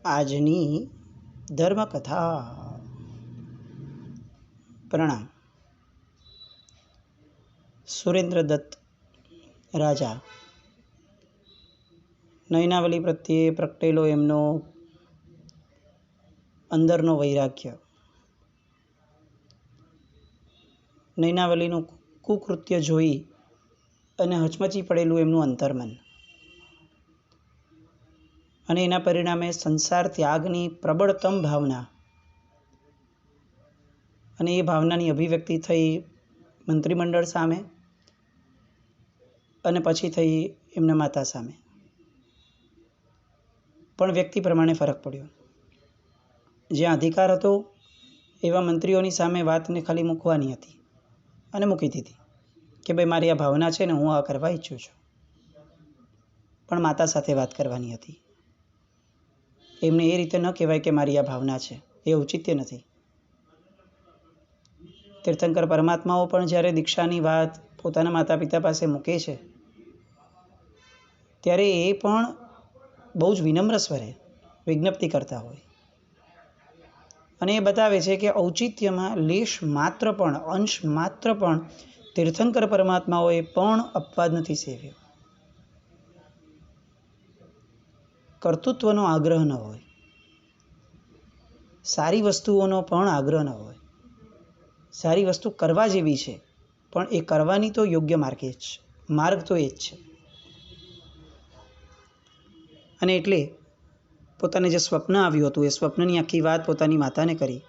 આજની ધર્મકથા. પ્રણામ. સુરેન્દ્રદત્ત રાજા નયનાવલી પ્રત્યે પ્રગટેલો એમનો અંદરનો વૈરાગ્ય, નયનાવલીનું કુકૃત્ય જોઈ અને હચમચી પડેલું એમનું અંતર્મન અને એના પરિણામે સંસાર ત્યાગની પ્રબળતમ ભાવના, અને એ ભાવનાની અભિવ્યક્તિ થઈ મંત્રીમંડળ સામે અને પછી થઈ એમના માતા સામે. પણ વ્યક્તિ પ્રમાણે ફરક પડ્યો. જ્યાં અધિકાર હતો એવા મંત્રીઓની સામે વાતને ખાલી મૂકવાની હતી અને મૂકી દીધી કે ભાઈ મારી આ ભાવના છે ને હું આ કરવા ઈચ્છું છું. પણ માતા સાથે વાત કરવાની હતી. એમને એ રીતે ન કહેવાય કે મારી આ ભાવના છે, એ ઔચિત્ય નથી. તીર્થંકર પરમાત્માઓ પણ જ્યારે દીક્ષાની વાત પોતાના માતા પિતા પાસે મૂકે છે ત્યારે એ પણ બહુ જ વિનમ્ર સ્વરે વિજ્ઞપ્તિ કરતા હોય અને એ બતાવે છે કે ઔચિત્યમાં લેશ માત્ર પણ, અંશ માત્ર પણ તીર્થંકર પરમાત્માઓએ પણ અપવાદ નથી સેવ્યો. કર્તૃત્વનો આગ્રહ ન હોય, સારી વસ્તુઓનો પણ આગ્રહ ન હોય. સારી વસ્તુ કરવા જેવી છે પણ એ કરવાની તો યોગ્ય માર્ગ તો એ જ છે. અને એટલે પોતાને જે સ્વપ્ન આવ્યું હતું એ સ્વપ્નની આખી વાત પોતાની માતાને કરી.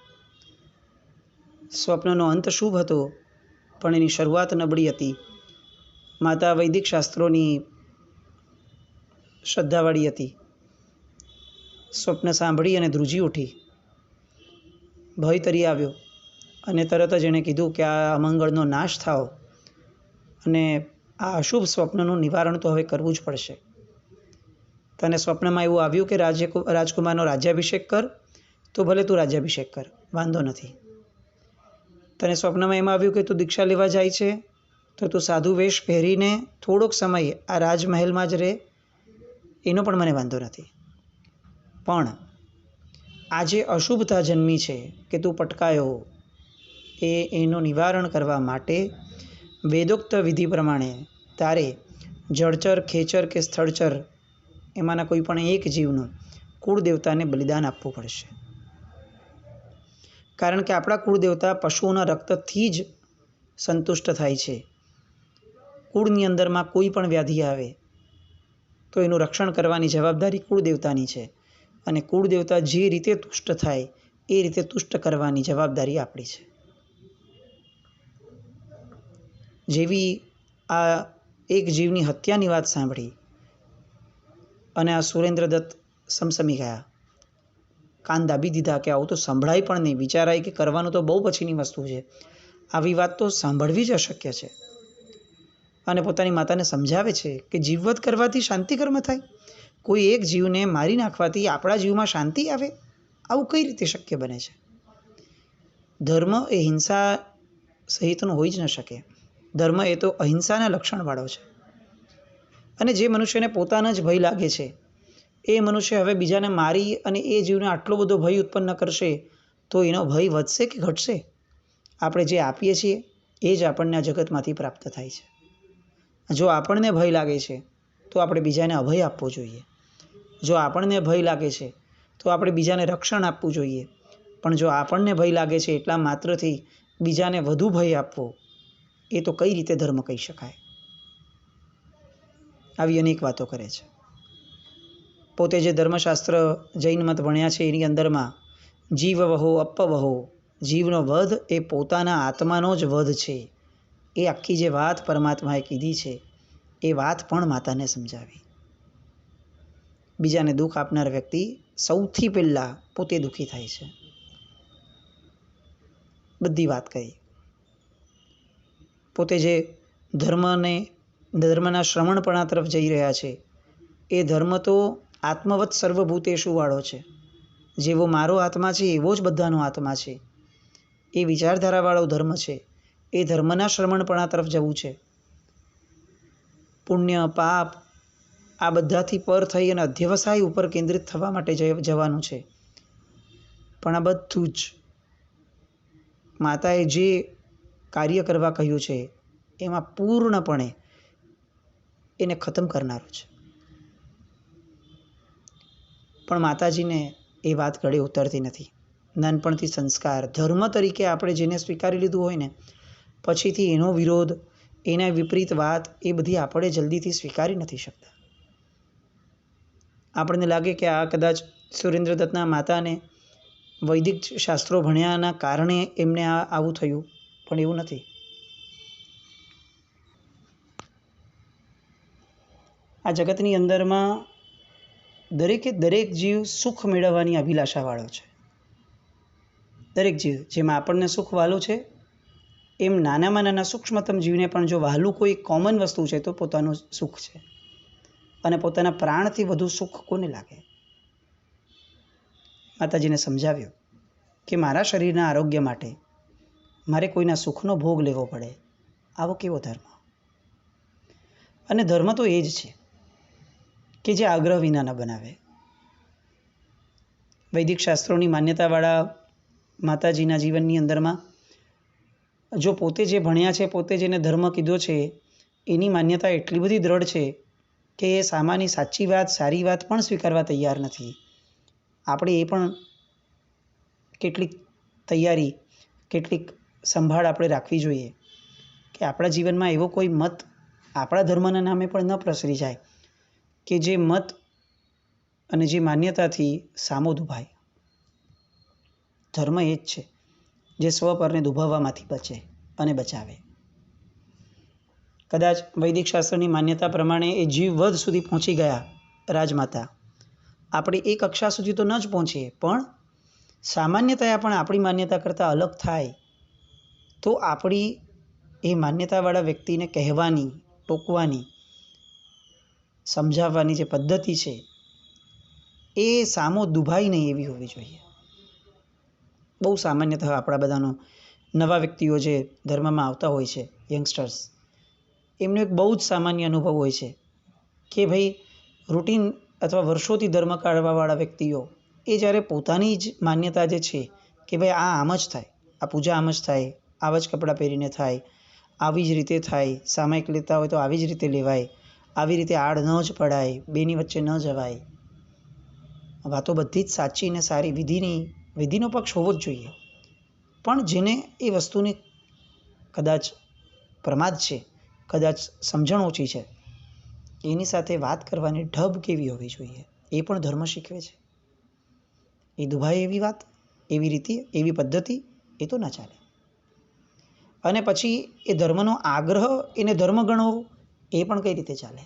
સ્વપ્નનો અંત શુભ હતો પણ એની શરૂઆત નબળી હતી. માતા વૈદિક શાસ્ત્રોની શ્રદ્ધાવાળી હતી. સ્વપ્ન સાંભળી અને ધ્રુજી ઉઠી. ભય તરી આવ્યો અને તરત જ એણે કીધું કે આ અમંગળનો નાશ થાવ અને આ અશુભ સ્વપ્નનું નિવારણ તો હવે કરવું જ પડશે. તને સ્વપ્નમાં એવું આવ્યું કે રાજકુમારનો રાજ્યાભિષેક કર, તો ભલે તું રાજ્યાભિષેક કર, વાંધો નથી. તને સ્વપ્નમાં એમ આવ્યું કે તું દીક્ષા લેવા જાય છે તો તું સાધુ વેશ પહેરીને થોડોક સમય આ રાજમહેલમાં જ રહે, એનો પણ મને વાંધો નથી. પણ આજે અશુભતા જન્મી છે કે તું પટકાયો, એનું નિવારણ કરવા માટે વેદોક્ત વિધિ પ્રમાણે તારે જળચર, ખેચર કે સ્થળચર એમાંના કોઈ પણ એક જીવનું કુળદેવતાને બલિદાન આપવું પડશે. કારણ કે આપણા કુળદેવતા પશુઓના રક્તથી જ સંતુષ્ટ થાય છે. કુળની અંદરમાં કોઈ પણ વ્યાધિ આવે તો એનું રક્ષણ કરવાની જવાબદારી કુળદેવતાની છે અને કુળદેવતા જે રીતે તુષ્ટ થાય એ રીતે તુષ્ટ કરવાની જવાબદારી આપણી છે. જેવી આ એક જીવની હત્યાની વાત સાંભળી અને આ સુરેન્દ્રદત્ત સમસમી ગયા, કાન દાબી દીધા કે આવું તો સંભળાય પણ નહીં. વિચારાય કે કરવાનું તો બહુ પછીની વસ્તુ છે, આવી વાત તો સાંભળવી જ અશક્ય છે. અને પોતાની માતાને સમજાવે છે કે જીવવધ કરવાથી શાંતિકર્મ થાય, કોઈ એક જીવને મારી નાખવાથી આપણા જીવમાં શાંતિ આવે, આવું કઈ રીતે શક્ય બને છે? ધર્મ એ હિંસા સહિતનો હોઈ જ ન શકે. ધર્મ એ તો અહિંસાના લક્ષણવાળો છે. અને જે મનુષ્યને પોતાના જ ભય લાગે છે એ મનુષ્ય હવે બીજાને મારી અને એ જીવને આટલો બધો ભય ઉત્પન્ન કરશે તો એનો ભય વધશે કે ઘટશે? આપણે જે આપીએ છીએ એ જ આપણને આ જગતમાંથી પ્રાપ્ત થાય છે. જો આપણને ભય લાગે છે તો આપણે બીજાને અભય આપવો જોઈએ. જો આપણને ભય લાગે છે તો આપણે બીજાને રક્ષણ આપવું જોઈએ. પણ જો આપણને ભય લાગે છે એટલા માત્રથી બીજાને વધુ ભય આપવો, એ તો કઈ રીતે ધર્મ કહી શકાય? આવી અનેક વાતો કરે છે. પોતે જે ધર્મશાસ્ત્ર જૈન મત ભણ્યા છે એની અંદરમાં જીવ વહો અપવહો, જીવનો વધ એ પોતાના આત્માનો જ વધ છે. એ આખી જે વાત પરમાત્માએ કીધી છે એ વાત પણ માતાને સમજાવી. બીજાને દુઃખ આપનાર વ્યક્તિ સૌથી પહેલાં પોતે દુઃખી થાય છે. બધી વાત કહી. પોતે જે ધર્મના શ્રવણપણા તરફ જઈ રહ્યા છે એ ધર્મ તો આત્મવત સર્વભૂતેષુ વાળો છે. જેવો મારો આત્મા છે એવો જ બધાનો આત્મા છે, એ વિચારધારાવાળો ધર્મ છે. એ ધર્મના શ્રવણપણા તરફ જવું છે. પુણ્ય પાપ આ બધાથી પર થઈ અને અધ્યવસાય ઉપર કેન્દ્રિત થવા માટે જવાનું છે. પણ આ બધું જ માતાએ જે કાર્ય કરવા કહ્યું છે એમાં પૂર્ણપણે એને ખતમ કરનારું છે. પણ માતાજીને એ વાત ગળે ઉતરતી નથી. નાનપણથી સંસ્કાર ધર્મ તરીકે આપણે જેને સ્વીકારી લીધું હોય ને, પછીથી એનો વિરોધ, એના વિપરીત વાત એ બધી આપણે જલ્દીથી સ્વીકારી નથી શકતા. આપણને લાગે કે આ કદાચ સુરેન્દ્રદત્તના માતાને વૈદિક શાસ્ત્રો ભણ્યાના કારણે એમને આવું થયું, પણ એવું નથી. આ જગતની અંદરમાં દરેકે દરેક જીવ સુખ મેળવવાની અભિલાષાવાળો છે. દરેક જીવ જેમાં આપણને સુખ વહાલું છે, એમ નાનામાં નાના સૂક્ષ્મતમ જીવને પણ જો વહાલું કોઈ કોમન વસ્તુ છે તો પોતાનું સુખ છે. અને પોતાના પ્રાણથી વધુ સુખ કોને લાગે? માતાજીને સમજાવ્યું કે મારા શરીરના આરોગ્ય માટે મારે કોઈના સુખનો ભોગ લેવો પડે, આવો કેવો ધર્મ? અને ધર્મ તો એ જ છે કે જે આગ્રહ વિના ન બનાવે. વૈદિક શાસ્ત્રોની માન્યતાવાળા માતાજીના જીવનની અંદરમાં જો પોતે જે ભણ્યા છે, પોતે જેને ધર્મ કીધો છે, એની માન્યતા એટલી બધી દ્રઢ છે કે એ સામાની સાચી વાત, સારી વાત પણ સ્વીકારવા તૈયાર નથી. આપણે એ પણ કેટલીક તૈયારી, કેટલીક સંભાળ આપણે રાખવી જોઈએ કે આપણા જીવનમાં એવો કોઈ મત આપણા ધર્મના નામે પણ ન પ્રસરી જાય કે જે મત અને જે માન્યતાથી સામો દુભાય. ધર્મ એ જ છે જે સ્વપરને દુભાવવામાંથી બચે અને બચાવે. કદાચ વૈદિક શાસ્ત્રની માન્યતા પ્રમાણે એ જીવ વધ સુધી પહોંચી ગયા રાજમાતા. આપણે એ કક્ષા સુધી તો ન જ પહોંચીએ, પણ સામાન્યતયા પણ આપણી માન્યતા કરતાં અલગ થાય તો આપણી એ માન્યતાવાળા વ્યક્તિને કહેવાની, ટોકવાની, સમજાવવાની જે પદ્ધતિ છે એ સામો દુભાઈ નહીં એવી હોવી જોઈએ. બહુ સામાન્યતઃ આપણા બધાનો નવા વ્યક્તિઓ જે ધર્મમાં આવતા હોય છે, યંગસ્ટર્સ, એમનો એક બહુ જ સામાન્ય અનુભવ હોય છે કે ભાઈ રૂટીન અથવા વર્ષોથી ધર્મ કાઢવાવાળા વ્યક્તિઓ એ જ્યારે પોતાની જ માન્યતા જે છે કે ભાઈ આ આમ જ થાય, આ પૂજા આમ જ થાય, આવા જ કપડાં પહેરીને થાય, આવી જ રીતે થાય, સામાયિક લેતા હોય તો આવી જ રીતે લેવાય, આવી રીતે આડ ન જ પડાય, બેની વચ્ચે ન જવાય, વાતો બધી જ સાચી ને સારી, વિધિનો પક્ષ હોવો જ જોઈએ. પણ જેને એ વસ્તુની કદાચ પ્રમાદ છે, કદાચ સમજણ ઓછી છે, એની સાથે વાત કરવાની ઢબ કેવી હોવી જોઈએ એ પણ ધર્મ શીખવે છે. એ દુભાય એવી વાત, એવી રીતિ, એવી પદ્ધતિ એ તો ન ચાલે. અને પછી એ ધર્મનો આગ્રહ એને ધર્મ ગણવો એ પણ કઈ રીતે ચાલે?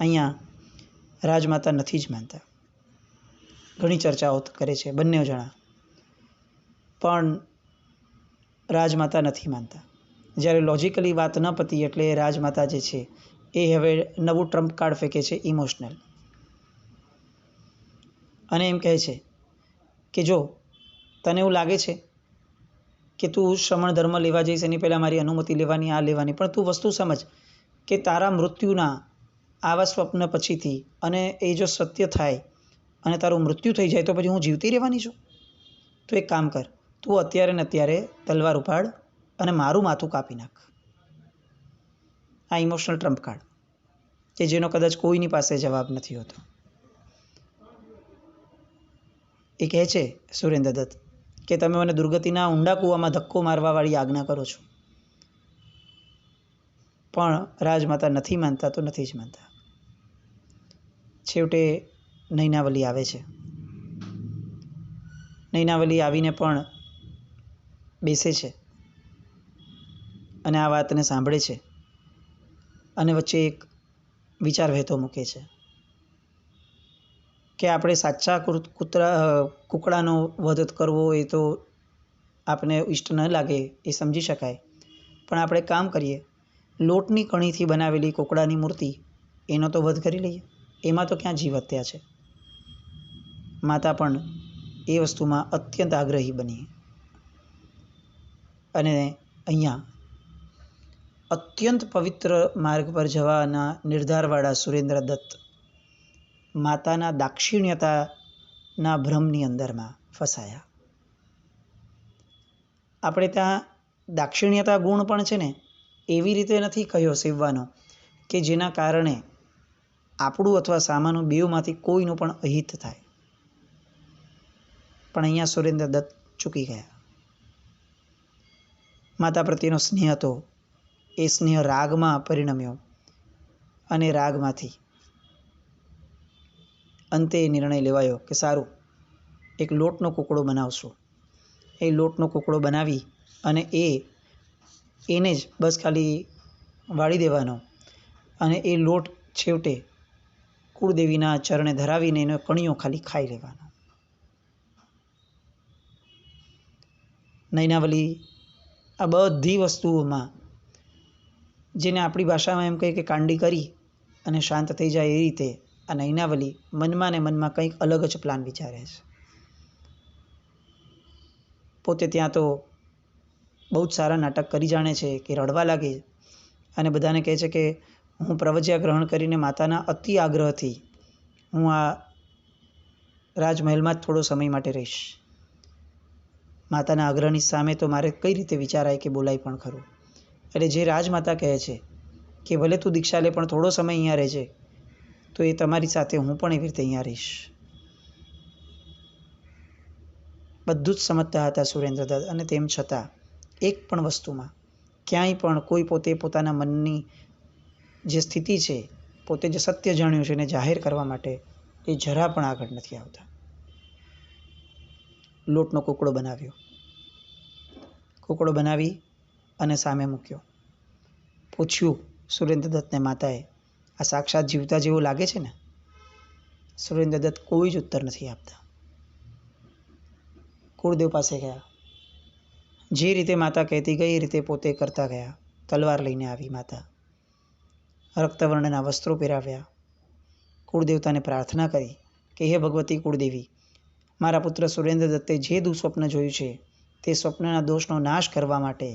અહીંયા રાજમાતા નથી જ માનતા. ઘણી ચર્ચાઓ કરે છે બંને જણા, પણ રાજમાતા નથી માનતા. જ્યારે લોજિકલી વાત ન પતી એટલે રાજમાતા જે છે એ હવે નવું ટ્રમ્પ કાર્ડ ફેંકે છે, ઇમોશનલ. અને એમ કહે છે કે જો તને એવું લાગે છે કે તું શ્રમણ ધર્મ લેવા જઈશ એની પહેલાં મારી અનુમતિ લેવાની, આ લેવાની, પણ તું વસ્તુ સમજ કે તારા મૃત્યુના આવા સ્વપ્ન પછીથી અને એ જો સત્ય થાય અને તારું મૃત્યુ થઈ જાય તો પછી હું જીવતી રહેવાની છું? તો એક કામ કર, તું અત્યારે ને અત્યારે તલવાર ઉપાડ અને મારું માથું કાપી નાખ. આ ઇમોશનલ ટ્રમ્પ કાર્ડ કે જેનો કદાચ કોઈની પાસે જવાબ નથી હોતો. એ કહે છે સુરેન્દ્રદત્ત કે તમે મને દુર્ગતિના ઊંડા કૂવામાં ધક્કો મારવાવાળી આજ્ઞા કરો છો. પણ રાજમાતા નથી માનતા તો નથી જ માનતા. છેવટે નૈનાવલી આવે છે. નૈનાવલી આવીને પણ બેસે છે અને આ વાતને સાંભળે છે અને વચ્ચે એક વિચાર વહેતો મૂકે છે કે આપણે સાચા કૂકડાનો વધ કરવો એ તો આપને ઇષ્ટ ન લાગે, એ સમજી શકાય, પણ આપણે કામ કરીએ, લોટની કણીથી બનાવેલી કૂકડાની મૂર્તિ એનો તો વધ કરી લઈએ. એમાં તો ક્યાં જીવ હત્યા છે? માતા પણ એ વસ્તુમાં અત્યંત આગ્રહી બની અને અહીંયા અત્યંત પવિત્ર માર્ગ પર જવાના નિર્ધારવાળા સુરેન્દ્રદત્ત માતાના દાક્ષિણ્યતાના ભ્રમની અંદરમાં ફસાયા. આપણે ત્યાં દાક્ષિણ્યતા ગુણ પણ છે ને એવી રીતે નથી કહ્યો સેવવાનો કે જેના કારણે આપણું અથવા સામાનું બેઉમાંથી કોઈનું પણ અહિત થાય. પણ અહીંયા સુરેન્દ્રદત્ત ચૂકી ગયા. માતા પ્રત્યેનો સ્નેહ હતો એ સ્નેહ રાગમાં પરિણમ્યો અને રાગમાંથી અંતે નિર્ણય લેવાયો કે સારું, એક લોટનો કૂકડો બનાવશું. એ લોટનો કૂકડો બનાવી અને એને જ બસ ખાલી વાળી દેવાનો અને એ લોટ છેવટે કુળદેવીના ચરણે ધરાવીને એનો કણીઓ ખાલી ખાઈ લેવાનો. નૈનાવલી આ બધી વસ્તુઓમાં જેને આપણી ભાષામાં એમ કહીએ કે કાંડી કરી અને શાંત થઈ જાય એ રીતે આ નૈનાવલી મનમાં ને મનમાં કંઈક અલગ જ પ્લાન વિચારે છે. પોતે ત્યાં તો બહુ જ સારા નાટક કરી જાણે છે કે રડવા લાગે અને બધાને કહે છે કે હું પ્રવજ્યા ગ્રહણ કરીને માતાના અતિ આગ્રહથી હું આ રાજમહેલમાં જ થોડો સમય માટે રહીશ. માતાના આગ્રહની સામે તો મારે કઈ રીતે વિચારાય કે બોલાય પણ ખરું. એટલે જે રાજમાતા કહે છે કે ભલે તું દીક્ષા લે પણ થોડો સમય અહીંયા રહેજે, તો એ તમારી સાથે હું પણ એવી રીતે અહીંયા રહીશ. બધું જ સમજતા હતા સુરેન્દ્રદત્ત, અને તેમ છતાં એક પણ વસ્તુમાં ક્યાંય પણ કોઈ પોતે પોતાના મનની જે સ્થિતિ છે, પોતે જે સત્ય જાણ્યું છે એને જાહેર કરવા માટે એ જરા પણ આગળ નથી આવતા. લોટનો કૂકડો બનાવ્યો. કૂકડો બનાવી અને સામે મૂક્યો. પૂછ્યું સુરેન્દ્રદત્તને માતાએ, આ સાક્ષાત જીવતા જેવું લાગે છે ને? સુરેન્દ્રદત્ત કોઈ જ ઉત્તર નથી આપતા. કુળદેવ પાસે ગયા. જે રીતે માતા કહેતી ગઈ એ રીતે પોતે કરતા ગયા. તલવાર લઈને આવી માતા. રક્તવર્ણના વસ્ત્રો પહેરાવ્યા. કુળદેવતાને પ્રાર્થના કરી કે હે ભગવતી કુળદેવી, મારા પુત્ર સુરેન્દ્રદત્તે જે દુઃસ્વપ્ન જોયું છે તે સ્વપ્નના દોષનો નાશ કરવા માટે,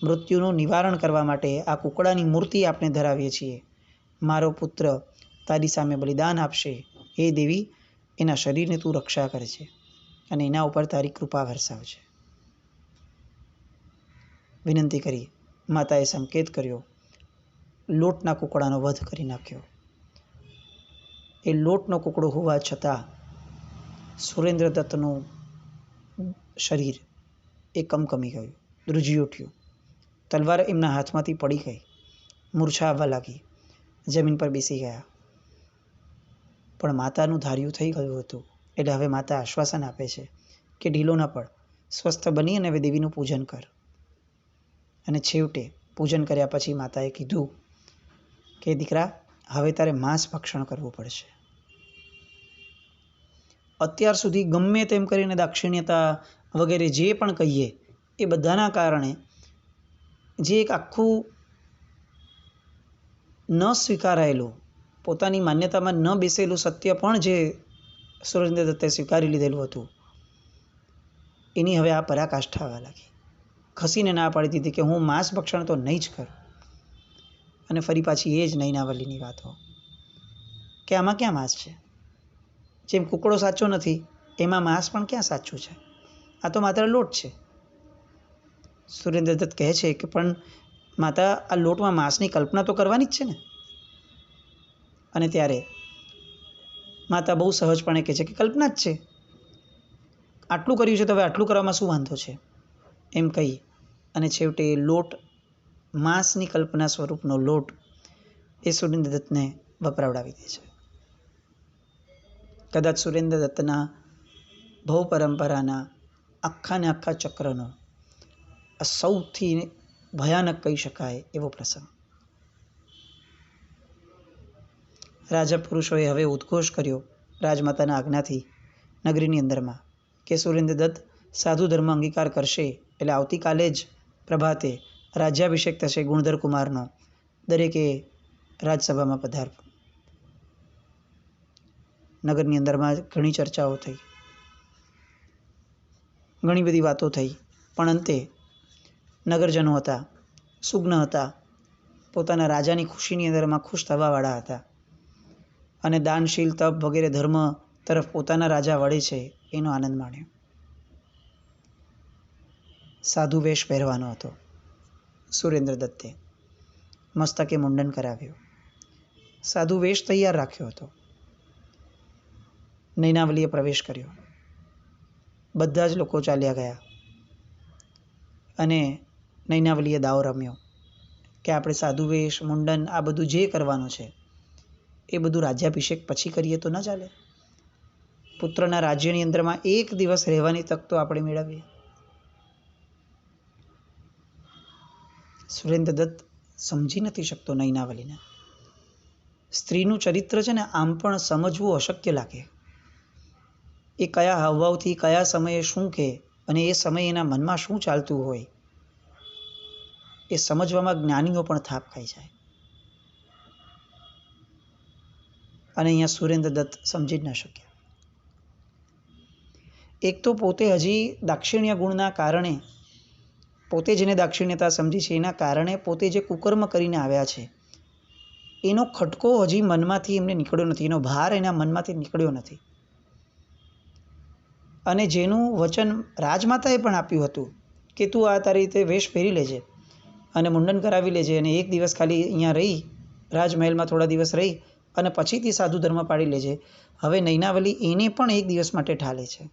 મૃત્યુનું નિવારણ કરવા માટે આ કુકડાની મૂર્તિ આપણે ધરાવીએ છીએ. મારો પુત્ર તારી સામે બલિદાન આપશે. હે દેવી, એના શરીરને તું રક્ષા કરજે અને એના ઉપર તારી કૃપા વરસાવજે. વિનંતી કરી. માતાએ સંકેત કર્યો. લોટના કૂકડાનો વધ કરી નાખ્યો. એ લોટનો કૂકડો હોવા છતાં સુરેન્દ્રદત્તનું શરીર એ કમકમી ગયું, ધ્રુજી ઉઠ્યું. તલવાર એમના હાથમાંથી પડી ગઈ. મૂર્છા આવવા લાગી. જમીન પર બેસી ગયા. પણ માતાનું ધાર્યું થઈ ગયું હતું. એટલે હવે માતા આશ્વાસન આપે છે કે ઢીલો ન પડ, સ્વસ્થ બની અને હવે દેવીનું પૂજન કર. અને છેવટે પૂજન કર્યા પછી માતાએ કીધું કે દીકરા, હવે તારે માંસ ભક્ષણ કરવું પડશે. અત્યાર સુધી ગમે તેમ કરીને દાક્ષિણ્યતા વગેરે જે પણ કહીએ એ બધાના કારણે જે એક આખું ન સ્વીકારાયેલું, પોતાની માન્યતામાં ન બેસેલું સત્ય પણ જે સુરેન્દ્રદત્તે સ્વીકારી લીધેલું હતું, એની હવે આ પરાકાષ્ઠા આવવા લાગી. ખસીને ના પાડી દીધી કે હું માંસ ભક્ષણ તો નહીં જ કરું. અને ફરી પાછી એ જ નૈનાવલીની વાતો કે આમાં ક્યાં માંસ છે? જેમ કૂકડો સાચો નથી એમાં માંસ પણ ક્યાં સાચું છે? આ તો માત્ર લોટ છે. સુરેન્દ્રદત્ત કહે છે કે પણ માતા, આ લોટમાં માંસની કલ્પના તો કરવાની જ છે ને? અને ત્યારે માતા બહુ સહજપણે કહે છે કે કલ્પના જ છે. આટલું કર્યું છે તો હવે આટલું કરવામાં શું વાંધો છે? એમ કહી અને છેવટે લોટ, માંસની કલ્પના સ્વરૂપનો લોટ એ સુરેન્દ્રદત્તને વપરાવડાવી દે છે. કદાચ સુરેન્દ્રદત્તના ભવ પરંપરાના આખાને આખા ચક્રનો આ સૌથી ભયાનક કહી શકાય એવો પ્રસંગ. રાજા પુરુષોએ હવે ઉદ્ઘોષ કર્યો રાજમાતાના આજ્ઞાથી નગરીની અંદરમાં કે સુરેન્દ્રદત્ત સાધુ ધર્મ અંગીકાર કરશે એટલે આવતીકાલે જ પ્રભાતે રાજ્યાભિષેક થશે ગુણધર કુમારનો. દરેકે રાજસભામાં પધારવું. નગરની અંદરમાં ઘણી ચર્ચાઓ થઈ, ઘણી બધી વાતો થઈ, પણ અંતે નગરજનો હતા, સુજ્ઞ હતા, પોતાના રાજાની ખુશીની અંદરમાં ખુશ થવાવાળા હતા અને દાનશીલ તપ વગેરે ધર્મ તરફ પોતાના રાજા વળે છે એનો આનંદ માણ્યો. સાધુ વેશ પહેરવાનો હતો સુરેન્દ્રદત્તે. મસ્તકે મુંડન કરાવ્યું, સાધુ વેશ તૈયાર રાખ્યો હતો. નૈનાવલીએ પ્રવેશ કર્યો. બધા જ લોકો ચાલ્યા ગયા અને નૈનાવલીએ દાવ રમ્યો કે આપણે સાધુ વેશ મુંડન આ બધું જે કરવાનું છે એ બધું રાજ્યાભિષેક પછી કરીએ તો ન ચાલે. પુત્રના રાજ્યની અંદરમાં એક દિવસ રહેવાની તક તો આપણે મેળવીએ. સુરેન્દ્રદત્ત સમજી નથી શકતો નૈનાવલીને. સ્ત્રીનું ચરિત્ર છે ને આમ પણ સમજવું અશક્ય લાગે. એ કયા હાવભાવથી કયા સમયે શું કહે અને એ સમયે એના મનમાં શું ચાલતું હોય એ સમજવામાં જ્ઞાનીઓ પણ થાપ ખાઈ જાય. અને અહીંયા સુરેન્દ્રદત્ત સમજી જ ન શક્યા. એક તો પોતે હજી દાક્ષિણ્ય ગુણના કારણે, પોતે જેને દાક્ષિણ્યતા સમજી છે એના કારણે પોતે જે કુકર્મ કરીને આવ્યા છે એનો ખટકો હજી મનમાંથી એમને નીકળ્યો નથી, એનો ભાર એના મનમાંથી નીકળ્યો નથી. અને જેનું વચન રાજમાતાએ પણ આપ્યું હતું કે તું આ તારી રીતે વેશ પહેરી લેજે અને મુંડન કરાવી લેજે અને એક દિવસ ખાલી અહીંયા રહી, રાજમહેલમાં થોડા દિવસ રહી અને પછીથી સાધુ ધર્મ પાડી લેજે. હવે નૈનાવલી એને પણ એક દિવસ માટે ઠાલે છે.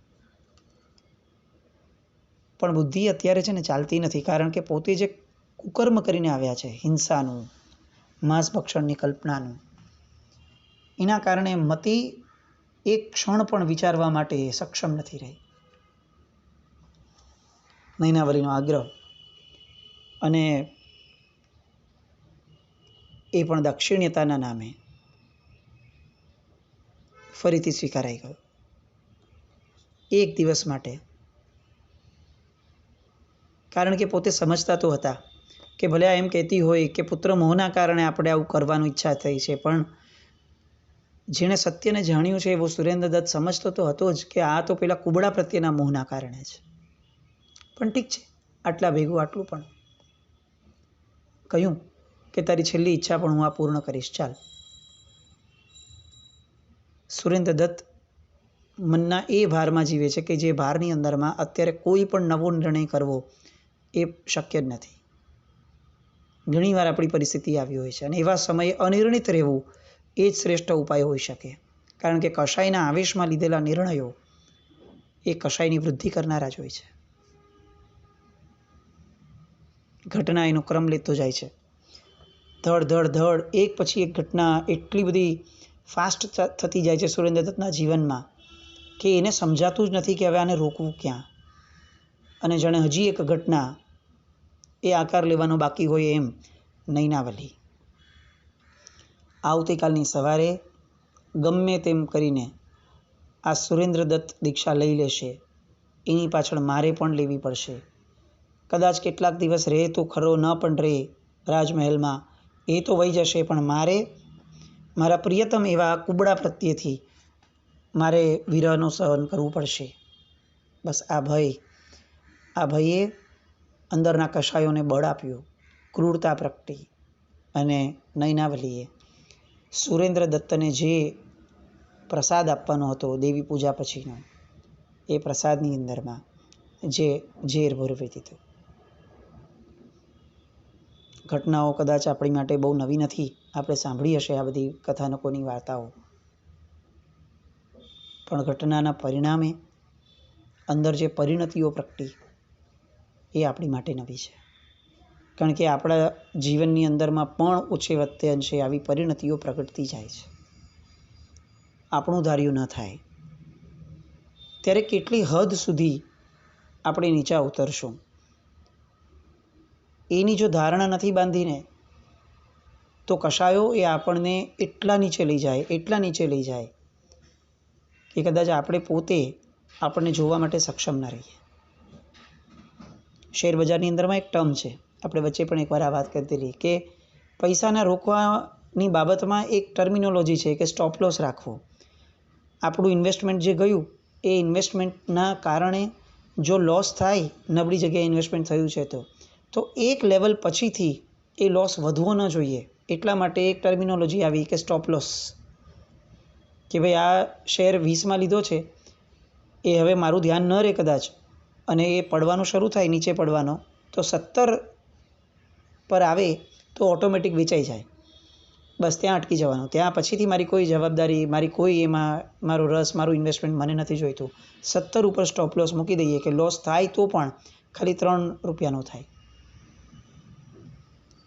પણ બુદ્ધિ અત્યારે છે ને ચાલતી નથી, કારણ કે પોતે જે કુકર્મ કરીને આવ્યા છે, હિંસાનું, માંસ ભક્ષણની કલ્પનાનું, એના કારણે મતિ એક ક્ષણ પણ વિચારવા માટે સક્ષમ નથી રહી. નૈનાવલીનો આગ્રહ અને એ પણ દાક્ષિણ્યતાના નામે ફરીથી સ્વીકારાઈ ગયો એક દિવસ માટે. કારણ કે પોતે સમજતા તો હતા કે ભલે આ એમ કહેતી હોય કે પુત્ર મોહના કારણે આપણે આવું કરવાની ઈચ્છા થઈ છે, પણ જેણે સત્યને જાણ્યું છે એવો સુરેન્દ્રદત્ત સમજતો તો હતો જ કે આ તો પેલા કુબડા પ્રત્યેના મોહના કારણે જ. પણ ઠીક છે, આટલા ભેગું આટલું પણ કહ્યું કે તારી છેલ્લી ઈચ્છા પણ હું આ પૂર્ણ કરીશ, ચાલ. સુરેન્દ્રદત્ત મનના એ ભારમાં જીવે છે કે જે ભારની અંદરમાં અત્યારે કોઈ પણ નવો નિર્ણય કરવો એ શક્ય જ નથી. ઘણીવાર આપણી પરિસ્થિતિ આવી હોય છે અને એવા સમયે અનિર્ણિત રહેવું એ જ શ્રેષ્ઠ ઉપાય હોઈ શકે, કારણ કે કશાયના આવેશમાં લીધેલા નિર્ણયો એ કશાયની વૃદ્ધિ કરનારા જ હોય છે. ઘટના એનો ક્રમ લેતો જાય છે, ધડ ધડ ધડ એક પછી એક ઘટના એટલી બધી ફાસ્ટ થતી જાય છે સુરેન્દ્રદત્તના જીવનમાં કે એને સમજાતું જ નથી કે હવે આને રોકવું ક્યાં. અને જાણે હજી એક ઘટના એ આકાર લેવાનો બાકી હોય એમ નૈનાવલી આવતીકાલની સવારે ગમે તેમ કરીને આ સુરેન્દ્રદત્ત દીક્ષા લઈ લેશે. એની પાછળ મારે પણ લેવી પડશે. કદાચ કેટલાક દિવસ રહે તો ખરો, ન પણ રહે રાજમહેલમાં, એ તો વહી જશે, પણ મારે મારા પ્રિયતમ એવા કુબડા પ્રત્યેથી મારે વિરહનું સહન કરવું પડશે. બસ આ ભયે અંદરના કશાયોને બળ આપ્યું, ક્રૂરતા પ્રગટી. અને નૈનાવલીએ સુરેન્દ્રદત્તને જે પ્રસાદ આપવાનો હતો દેવી પૂજા પછીનો, એ પ્રસાદની અંદરમાં જે ઝેર ભરવી દીધું. ઘટનાઓ કદાચ આપણી માટે બહુ નવી નથી, આપણે સાંભળી હશે આ બધી કથાનકોની વાર્તાઓ, પણ ઘટનાના પરિણામે અંદર જે પરિણતિઓ પ્રગટી એ આપણી માટે નવી છે. કારણ કે આપણા જીવનની અંદરમાં પણ ઓછે વત્તે અંશે આવી પરિણતિઓ પ્રગટતી જાય છે. આપણું ધાર્યું ન થાય ત્યારે કેટલી હદ સુધી આપણે નીચા ઉતરશું એની જો ધારણા નથી બાંધીને તો કશાયો એ આપણને એટલા નીચે લઈ જાય કે કદાચ આપણે પોતે આપણને જોવા માટે સક્ષમ ન રહીએ. શેરબજારની અંદરમાં એક ટર્મ છે, આપણે વચ્ચે પણ એકવાર આ વાત કરતી રહી કે પૈસાના રોકવાની બાબતમાં એક ટર્મિનોલોજી છે કે સ્ટોપ લોસ રાખવો. આપણું ઇન્વેસ્ટમેન્ટ જે ગયું એ ઇન્વેસ્ટમેન્ટના કારણે જો લોસ થાય, નબળી જગ્યાએ ઇન્વેસ્ટમેન્ટ થયું છે તો એક લેવલ પછીથી એ લોસ વધવો ન જોઈએ. એટલા માટે એક ટર્મિનોલોજી આવી કે સ્ટોપ લોસ, કે ભાઈ આ શેર 20માં લીધો છે, એ હવે મારું ધ્યાન ન રહે કદાચ અને એ પડવાનું શરૂ થાય, નીચે પડવાનો, તો 17 પર આવે તો ઓટોમેટિક વેચાઈ જાય. બસ ત્યાં અટકી જવાનું. ત્યાં પછીથી મારી કોઈ જવાબદારી, મારી કોઈ એમાં મારો રસ, મારું ઇન્વેસ્ટમેન્ટ મને નથી જોઈતું. 17 ઉપર સ્ટોપ લોસ મૂકી દઈએ કે લોસ થાય તો પણ ખાલી 3 રૂપિયાનો થાય.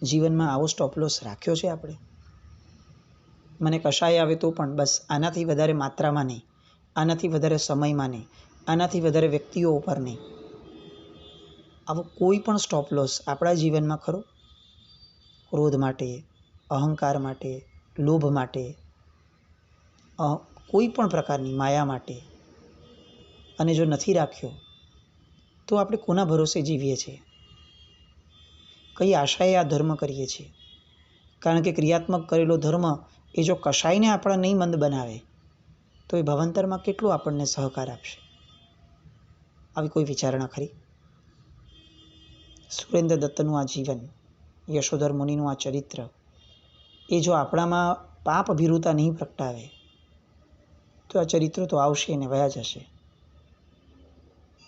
જીવનમાં આવો સ્ટોપ લોસ રાખ્યો છે આપણે? મને કશાય આવે તો પણ બસ આનાથી વધારે માત્રામાં નહીં, આનાથી વધારે સમયમાં નહીં, આનાથી વધારે વ્યક્તિઓ ઉપર નહીં. આવો કોઈ પણ સ્ટોપ લોસ આપણા જીવનમાં ખરો? ક્રોધ માટે, અહંકાર માટે, લોભ માટે, કોઈ પણ પ્રકારની માયા માટે. અને જો નથી રાખ્યો તો આપણે કોના ભરોસે જીવીએ છીએ? કઈ આશાએ આ ધર્મ કરીએ છીએ? કારણ કે ક્રિયાત્મક કરેલો ધર્મ એ જો કશાયને આપણા નહીં મંદ બનાવે તો એ ભવંતરમાં કેટલો આપણને સહકાર આપશે? આવી કોઈ વિચારણા ખરી? સુરેન્દ્ર દત્તનું આ જીવન, યશોધર મુનિનું આ ચરિત્ર, એ જો આપણામાં પાપ ભીરુતા નહીં પ્રગટાવે તો આ ચરિત્રો તો આવશે ને વયા જશે.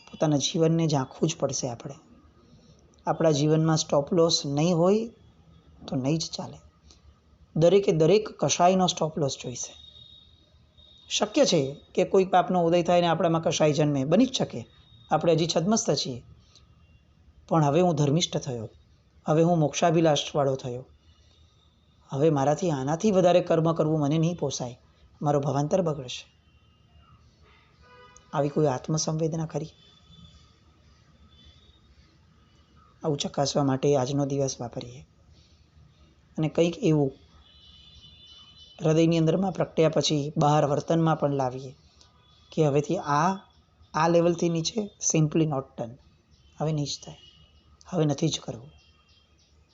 પોતાના જીવનને ઝાંખવું જ પડશે આપણે. આપણા જીવનમાં સ્ટોપ લોસ નહીં હોય તો નહીં જ ચાલે. દરેકે દરેક કશાયનો સ્ટોપ લોસ જોઈશે. શક્ય છે કે કોઈ પાપનો ઉદય થાય ને આપણામાં કશાય જન્મે, બની જ શકે. આપણે હજી છદ્મસ્ત છીએ, પણ હવે હું ધર્મિષ્ઠ થયો, હવે હું મોક્ષાભિલાષવાળો થયો, હવે મારાથી આનાથી વધારે કર્મ કરવું મને નહીં પોસાય, મારો ભવાંતર બગડશે. આવી કોઈ આત્મસંવેદના ખરી? આવું ચકાસવા માટે આજનો દિવસ વાપરીએ અને કંઈક એવું હૃદયની અંદરમાં પ્રગટ્યા પછી બહાર વર્તનમાં પણ લાવીએ કે હવેથી આ લેવલથી નીચે સિમ્પલી નોટ ડન. હવે નહીં જ થાય, હવે નથી જ કરવું.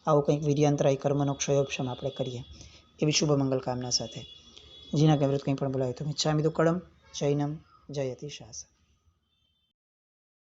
આવું કંઈક વીર્યાંતરાય કર્મનો ક્ષયોપશમ આપણે કરીએ એવી શુભ મંગલ કામના સાથે. જીના કેમૃત કંઈ પણ બોલાય તો મિચ્છામિ દુક્કડમ. જૈનમ જયતિ શાસન.